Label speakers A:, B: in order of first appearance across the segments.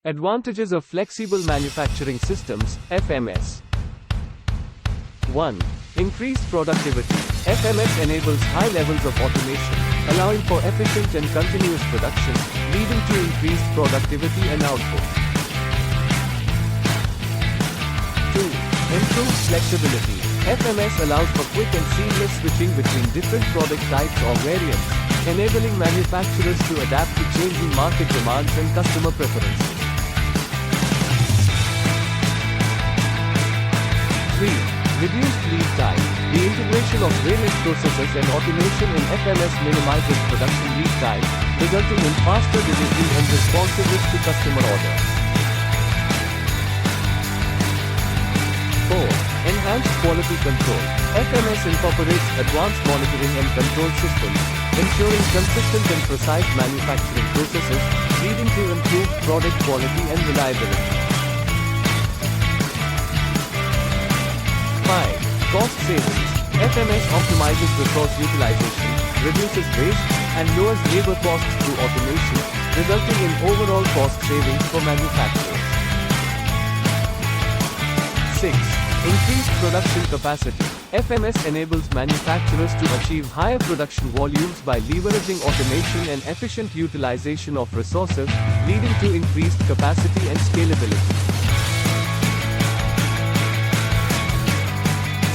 A: Advantages of flexible manufacturing systems, FMS. 1. Increased productivity. FMS enables high levels of automation, allowing for efficient and continuous production, leading to increased productivity and output. 2. Improved flexibility. FMS allows for quick and seamless switching between different product types or variants, enabling manufacturers to adapt to changing market demands and customer preferences. 3. Reduced lead time. The integration of various processes and automation in FMS minimizes production lead time, resulting in faster delivery and responsiveness to customer orders. 4. Enhanced quality control. FMS incorporates advanced monitoring and control systems, ensuring consistent and precise manufacturing processes, leading to improved product quality and reliability. 5. Cost savings. FMS optimizes resource utilization, reduces waste, and lowers labor costs through automation, resulting in overall cost savings for manufacturers. 6. Increased production capacity. FMS enables manufacturers to achieve higher production volumes by leveraging automation and efficient utilization of resources, leading to increased capacity and scalability.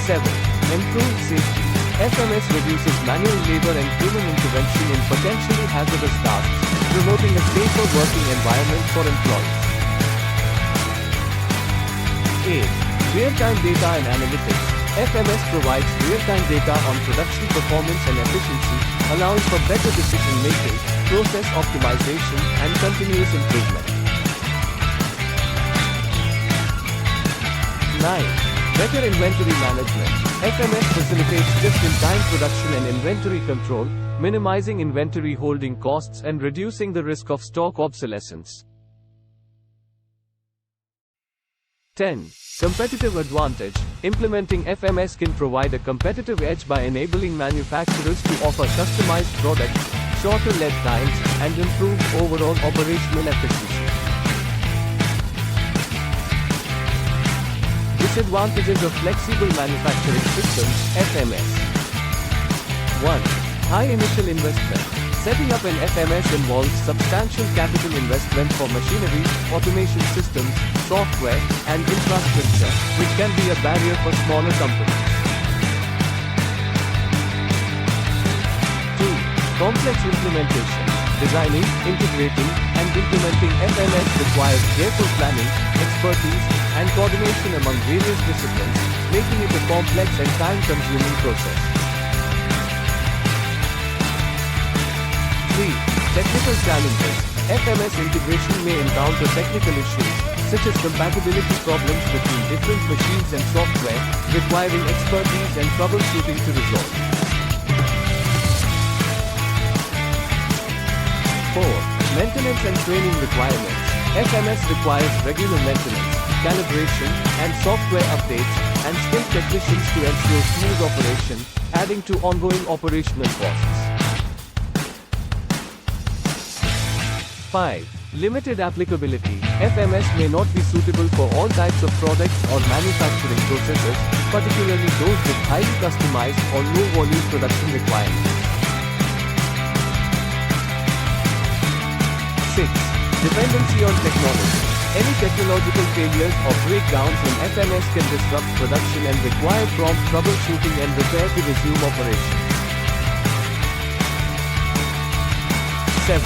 A: 7. Improved safety. FMS reduces manual labor and human intervention in potentially hazardous tasks, promoting a safer working environment for employees. 8. Real-time data and analytics. FMS provides real-time data on production performance and efficiency, allowing for better decision-making, process optimization, and continuous improvement. 9. Better inventory management. FMS facilitates just-in-time production and inventory control, minimizing inventory holding costs and reducing the risk of stock obsolescence. 10. Competitive advantage. Implementing FMS can provide a competitive edge by enabling manufacturers to offer customized products, shorter lead times, and improved overall operational efficiency. Disadvantages of flexible manufacturing systems, FMS. 1. High initial investment. Setting up an FMS involves substantial capital investment for machinery, automation systems, software, and infrastructure, which can be a barrier for smaller companies. 2. Complex implementation. Designing, integrating, and implementing FMS requires careful planning, expertise, and coordination among various disciplines, making it a complex and time-consuming process. 3. Technical challenges. FMS integration may encounter technical issues, such as compatibility problems between different machines and software, requiring expertise and troubleshooting to resolve. 4. Maintenance and training requirements. FMS requires regular maintenance, calibration, and software updates, and skilled technicians to ensure smooth operation, adding to ongoing operational costs. 5. Limited applicability. FMS may not be suitable for all types of products or manufacturing processes, particularly those with highly customized or low-volume production requirements. 6. Dependency on technology. Any technological failures or breakdowns in FMS can disrupt production and require prompt troubleshooting and repair to resume operation. 7.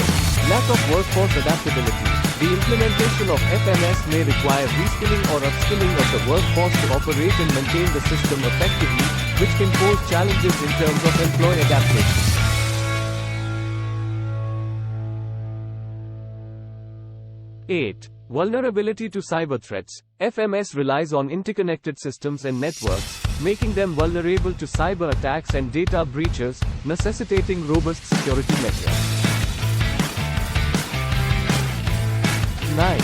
A: Lack of workforce adaptability. The implementation of FMS may require reskilling or upskilling of the workforce to operate and maintain the system effectively, which can pose challenges in terms of employee adaptation. 8. Vulnerability to cyber threats. FMS relies on interconnected systems and networks, making them vulnerable to cyber attacks and data breaches, necessitating robust security measures. 9.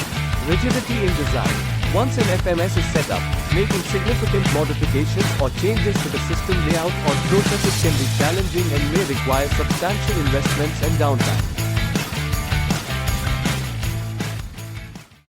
A: Rigidity in design. Once an FMS is set up, making significant modifications or changes to the system layout or processes can be challenging and may require substantial investments and downtime.